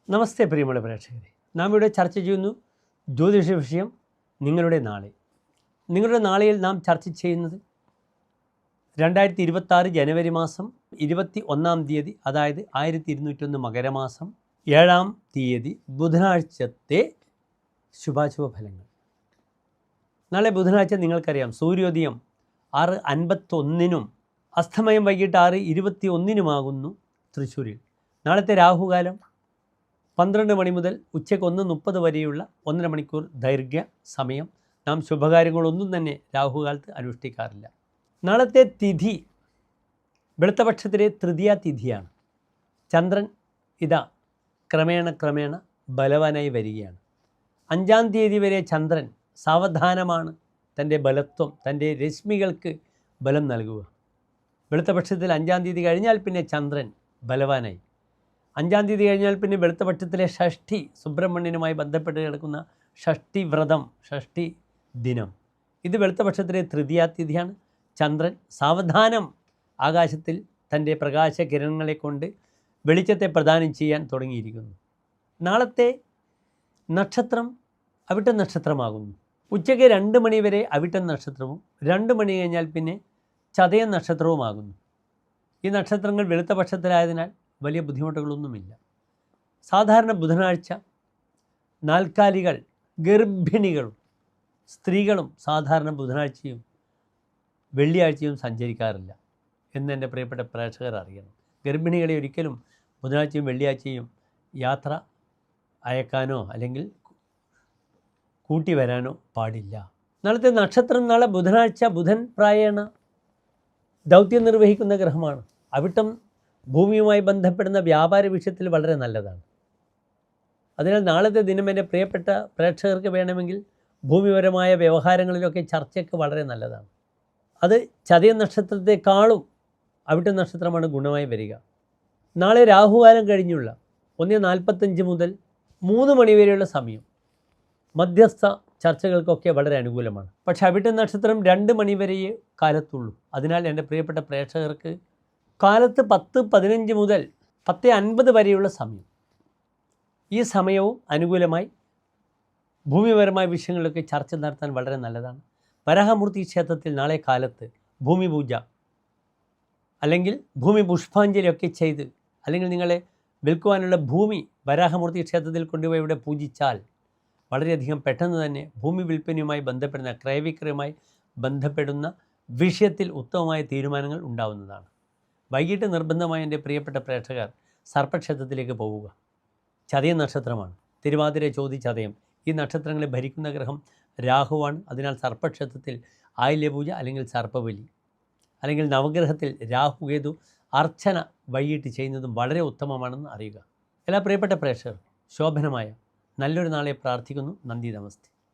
നമസ്തേ പ്രിയമുള്ള പ്രേക്ഷകരെ, നാം ഇവിടെ ചർച്ച ചെയ്യുന്നു ജ്യോതിഷ വിഷയം നിങ്ങളുടെ നാളെ. നിങ്ങളുടെ നാളെയിൽ നാം ചർച്ച ചെയ്യുന്നത് 2026 ജനുവരി മാസം 21-ാം തീയതി, അതായത് 1201 മകരമാസം 7-ാം തീയതി ബുധനാഴ്ചത്തെ ശുഭാശുഭ ഫലങ്ങൾ. നാളെ ബുധനാഴ്ച നിങ്ങൾക്കറിയാം, സൂര്യോദയം 6:51 അസ്തമയം വൈകിട്ട് 6:21 തൃശ്ശൂരിൽ. നാളത്തെ രാഹുകാലം 12 മണി മുതൽ ഉച്ചയ്ക്ക് 1:30 വരെയുള്ള 1.5 മണിക്കൂർ ദൈർഘ്യ സമയം. നാം ശുഭകാര്യങ്ങളൊന്നും തന്നെ രാഹുകാലത്ത് അനുഷ്ഠിക്കാറില്ല. നാളത്തെ തിഥി വെളുത്തപക്ഷത്തിലെ തൃതീയ തിഥിയാണ്. ചന്ദ്രൻ ഇതാ ക്രമേണ ബലവാനായി വരികയാണ്. 5-ാം തീയതി വരെ ചന്ദ്രൻ സാവധാനമാണ് തൻ്റെ ബലത്വം, തൻ്റെ രശ്മികൾക്ക് ബലം നൽകുക. വെളുത്തപക്ഷത്തിൽ 5-ാം തീയതി കഴിഞ്ഞാൽ പിന്നെ ചന്ദ്രൻ ബലവാനായി. 5-ാം തീയതി കഴിഞ്ഞാൽ പിന്നെ വെളുത്തപക്ഷത്തിലെ ഷഷ്ഠി, സുബ്രഹ്മണ്യനുമായി ബന്ധപ്പെട്ട് കിടക്കുന്ന ഷഷ്ഠി വ്രതം, ഷഷ്ഠി ദിനം, ഇത് വെളുത്തപക്ഷത്തിലെ തൃതീയ തിഥിയാണ്. ചന്ദ്രൻ സാവധാനം ആകാശത്തിൽ തൻ്റെ പ്രകാശകിരണങ്ങളെ കൊണ്ട് വെളിച്ചത്തെ പ്രദാനം ചെയ്യാൻ തുടങ്ങിയിരിക്കുന്നു. നാളത്തെ നക്ഷത്രം അവിട്ട നക്ഷത്രമാകുന്നു. ഉച്ചയ്ക്ക് 2 മണി വരെ അവിട്ട നക്ഷത്രവും 2 മണി കഴിഞ്ഞാൽ പിന്നെ ചതയം നക്ഷത്രവുമാകുന്നു. ഈ നക്ഷത്രങ്ങൾ വെളുത്തപക്ഷത്തിലായതിനാൽ വലിയ ബുദ്ധിമുട്ടുകളൊന്നുമില്ല. സാധാരണ ബുധനാഴ്ച നാൽക്കാലികൾ, ഗർഭിണികളും സ്ത്രീകളും സാധാരണ ബുധനാഴ്ചയും വെള്ളിയാഴ്ചയും സഞ്ചരിക്കാറില്ല എന്ന് എൻ്റെ പ്രിയപ്പെട്ട പ്രേക്ഷകർ അറിയണം. ഗർഭിണികളെ ഒരിക്കലും ബുധനാഴ്ചയും വെള്ളിയാഴ്ചയും യാത്ര അയക്കാനോ അല്ലെങ്കിൽ കൂട്ടി വരാനോ പാടില്ല. നാളത്തെ നക്ഷത്രം, നാളെ ബുധനാഴ്ച, ബുധൻ പ്രായേണ ദൗത്യം നിർവഹിക്കുന്ന ഗ്രഹമാണ്. അവിട്ടം ഭൂമിയുമായി ബന്ധപ്പെടുന്ന വ്യാപാര വിഷയത്തിൽ വളരെ നല്ലതാണ്. അതിനാൽ നാളത്തെ ദിനം എൻ്റെ പ്രിയപ്പെട്ട പ്രേക്ഷകർക്ക് വേണമെങ്കിൽ ഭൂമിപരമായ വ്യവഹാരങ്ങളിലൊക്കെ ചർച്ചയ്ക്ക് വളരെ നല്ലതാണ്. അത് ചതയ നക്ഷത്രത്തെക്കാളും അവിട്ട നക്ഷത്രമാണ് ഗുണമായി വരിക. നാളെ രാഹുകാലം കഴിഞ്ഞുള്ള 1:45 മുതൽ 3 മണി വരെയുള്ള സമയം മധ്യസ്ഥ ചർച്ചകൾക്കൊക്കെ വളരെ അനുകൂലമാണ്. പക്ഷേ അവിട്ട നക്ഷത്രം 2 മണി വരെയേ കാലത്തുള്ളൂ. അതിനാൽ എൻ്റെ പ്രിയപ്പെട്ട പ്രേക്ഷകർക്ക് കാലത്ത് 10:15 മുതൽ 10:50 വരെയുള്ള സമയം, ഈ സമയവും അനുകൂലമായി ഭൂമിപരമായ വിഷയങ്ങളിലൊക്കെ ചർച്ച നടത്താൻ വളരെ നല്ലതാണ്. വരാഹമൂർത്തി ക്ഷേത്രത്തിൽ നാളെ കാലത്ത് ഭൂമി പൂജ അല്ലെങ്കിൽ ഭൂമി പുഷ്പാഞ്ജലിയൊക്കെ ചെയ്ത്, അല്ലെങ്കിൽ നിങ്ങളെ വിൽക്കുവാനുള്ള ഭൂമി വരാഹമൂർത്തി ക്ഷേത്രത്തിൽ കൊണ്ടുപോയി ഇവിടെ പൂജിച്ചാൽ വളരെയധികം പെട്ടെന്ന് തന്നെ ഭൂമി വിൽപ്പനയുമായി ബന്ധപ്പെടുന്ന, ക്രയവിക്രയവുമായി ബന്ധപ്പെടുന്ന വിഷയത്തിൽ ഉത്തമമായ തീരുമാനങ്ങൾ ഉണ്ടാവുന്നതാണ്. വൈകിട്ട് നിർബന്ധമായ എൻ്റെ പ്രിയപ്പെട്ട പ്രേക്ഷകർ സർപ്പക്ഷേത്രത്തിലേക്ക് പോവുക. ചതയ നക്ഷത്രമാണ്. തിരുവാതിര, ചോതി, ചതയം ഈ നക്ഷത്രങ്ങളെ ഭരിക്കുന്ന ഗ്രഹം രാഹുവാണ്. അതിനാൽ സർപ്പക്ഷേത്രത്തിൽ ആയില്യപൂജ അല്ലെങ്കിൽ സർപ്പബലി അല്ലെങ്കിൽ നവഗ്രഹത്തിൽ രാഹുകേതു അർച്ചന വൈകിട്ട് ചെയ്യുന്നതും വളരെ ഉത്തമമാണെന്ന് അറിയുക. എല്ലാ പ്രിയപ്പെട്ട പ്രേക്ഷകർ ശോഭനമായ നല്ലൊരു നാളെ പ്രാർത്ഥിക്കുന്നു. നന്ദി, നമസ്തേ.